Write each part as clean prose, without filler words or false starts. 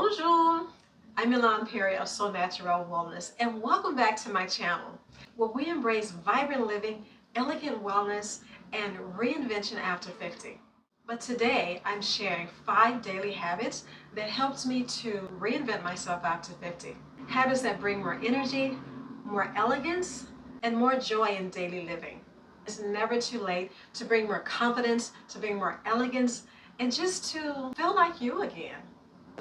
Bonjour, I'm Milan Perry of So Natural Wellness, and welcome back to my channel, where we embrace vibrant living, elegant wellness, and reinvention after 50. But today, I'm sharing 5 daily habits that helped me to reinvent myself after 50. Habits that bring more energy, more elegance, and more joy in daily living. It's never too late to bring more confidence, to bring more elegance, and just to feel like you again.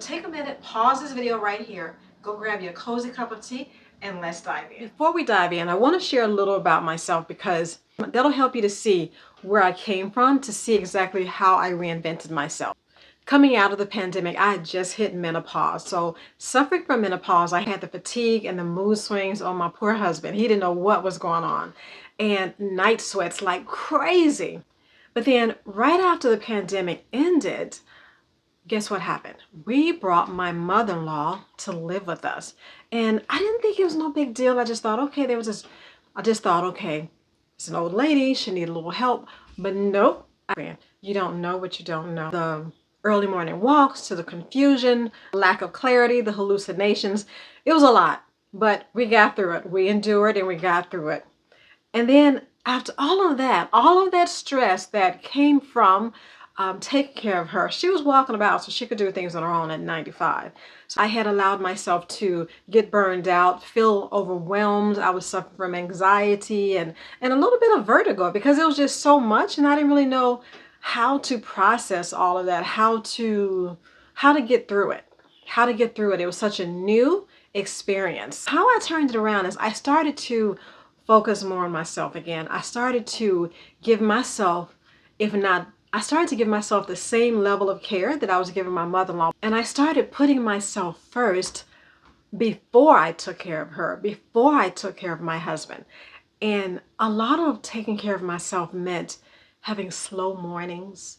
Take a minute, pause this video right here, go grab your cozy cup of tea, and let's dive in. Before we dive in, I want to share a little about myself because that'll help you to see where I came from, to see exactly how I reinvented myself. Coming out of the pandemic, I had just hit menopause. So suffering from menopause, I had the fatigue and the mood swings on my poor husband. He didn't know what was going on. And night sweats like crazy. But then right after the pandemic ended, guess what happened? We brought my mother-in-law to live with us. And I didn't think it was no big deal. I just thought, okay, okay, it's an old lady. She needed a little help. But nope. You don't know what you don't know. The early morning walks, to the confusion, lack of clarity, the hallucinations. It was a lot. But we got through it. We endured and we got through it. And then after all of that stress that came from taking care of her, she was walking about so she could do things on her own at 95. So I had allowed myself to get burned out, feel overwhelmed. I was suffering from anxiety and a little bit of vertigo because it was just so much, and I didn't really know how to process all of that, how to get through it, It was such a new experience. How I turned it around is I started to focus more on myself again. I started to give myself, I started to give myself the same level of care that I was giving my mother-in-law. And I started putting myself first before I took care of her, before I took care of my husband. And a lot of taking care of myself meant having slow mornings,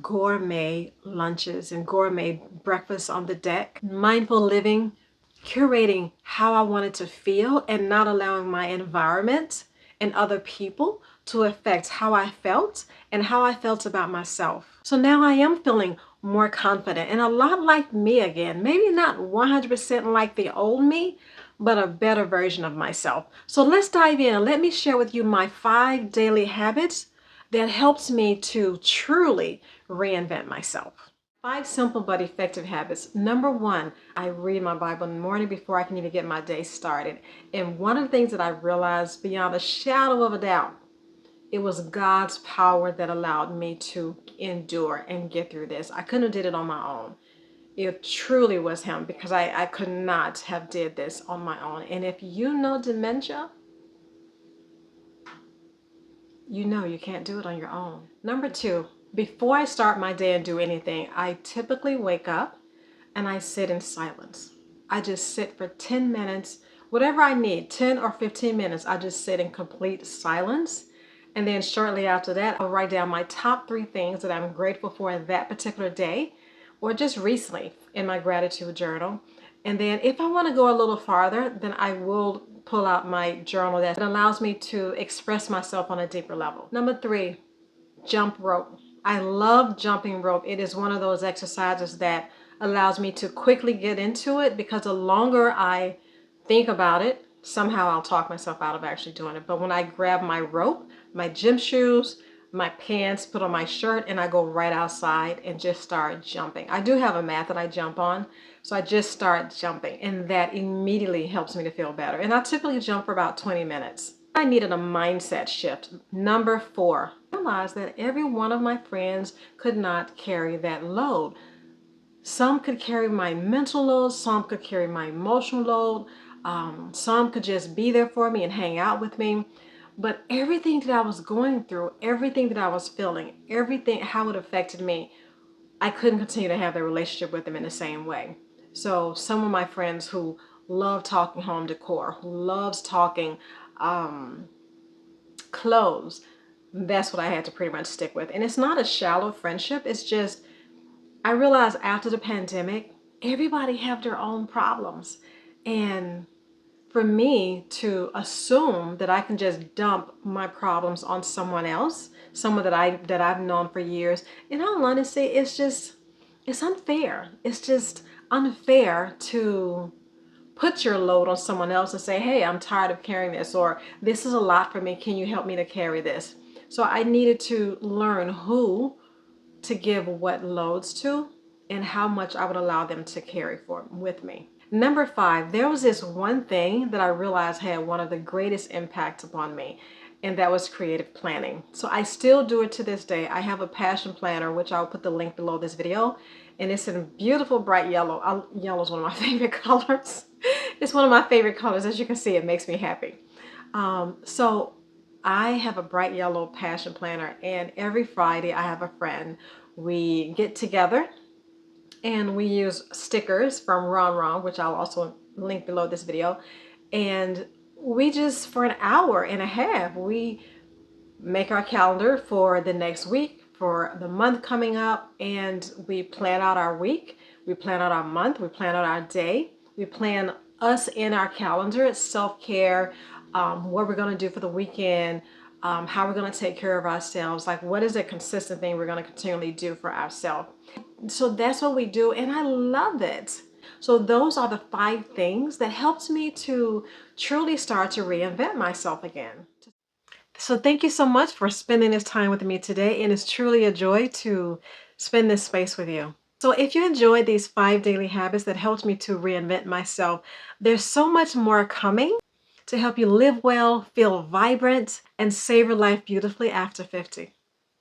gourmet lunches and gourmet breakfasts on the deck, mindful living, curating how I wanted to feel and not allowing my environment and other people to affect how I felt and how I felt about myself. So now I am feeling more confident and a lot like me again. Maybe not 100% like the old me, but a better version of myself. So let's dive in and let me share with you my 5 daily habits that helps me to truly reinvent myself. 5 simple but effective habits. Number 1, I read my Bible in the morning before I can even get my day started. And one of the things that I realized beyond a shadow of a doubt, it was God's power that allowed me to endure and get through this. I couldn't have did it on my own. It truly was Him, because I could not have did this on my own. And if you know dementia, you know you can't do it on your own. Number 2, before I start my day and do anything, I typically wake up and I sit in silence. I just sit for 10 minutes, whatever I need, 10 or 15 minutes, I just sit in complete silence. And then shortly after that, I'll write down my top 3 things that I'm grateful for that particular day, or just recently in my gratitude journal. And then if I want to go a little farther, then I will pull out my journal that allows me to express myself on a deeper level. Number 3, jump rope. I love jumping rope. It is one of those exercises that allows me to quickly get into it, because the longer I think about it, somehow I'll talk myself out of actually doing it. But when I grab my rope, my gym shoes, my pants, put on my shirt, and I go right outside and just start jumping. I do have a mat that I jump on, so I just start jumping, and that immediately helps me to feel better. And I typically jump for about 20 minutes. I needed a mindset shift. Number 4, I realized that every one of my friends could not carry that load. Some could carry my mental load, some could carry my emotional load, some could just be there for me and hang out with me. But everything that I was going through, everything that I was feeling, everything, how it affected me, I couldn't continue to have that relationship with them in the same way. So some of my friends who love talking home decor, who loves talking clothes, that's what I had to pretty much stick with. And it's not a shallow friendship. It's just, I realized after the pandemic, everybody have their own problems. And for me to assume that I can just dump my problems on someone else, someone that I've known for years, in all honesty, it's unfair. It's just unfair to put your load on someone else and say, hey, I'm tired of carrying this, or this is a lot for me. Can you help me to carry this? So I needed to learn who to give what loads to and how much I would allow them to carry for with me. Number 5, there was this one thing that I realized had one of the greatest impacts upon me, and that was creative planning. So I still do it to this day. I have a passion planner, which I'll put the link below this video, and it's in beautiful bright yellow. Yellow is one of my favorite colors. It's one of my favorite colors. As you can see, it makes me happy. So I have a bright yellow passion planner, and every Friday I have a friend. We get together and we use stickers from Ron, which I'll also link below this video. And we just, for an hour and a half, we make our calendar for the next week, for the month coming up, and we plan out our week, we plan out our month, we plan out our day, we plan us in our calendar, self-care, what we're going to do for the weekend, how we're going to take care of ourselves, like what is a consistent thing we're going to continually do for ourselves. So that's what we do, and I love it. So those are the 5 things that helped me to truly start to reinvent myself again. So thank you so much for spending this time with me today, and it's truly a joy to spend this space with you. So if you enjoyed these 5 daily habits that helped me to reinvent myself, there's so much more coming to help you live well, feel vibrant, and savor life beautifully after 50.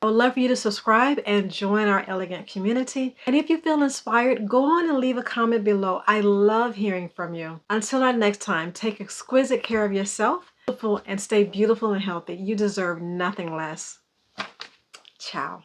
I would love for you to subscribe and join our elegant community. And if you feel inspired, go on and leave a comment below. I love hearing from you. Until our next time, take exquisite care of yourself and stay beautiful and healthy. You deserve nothing less. Ciao.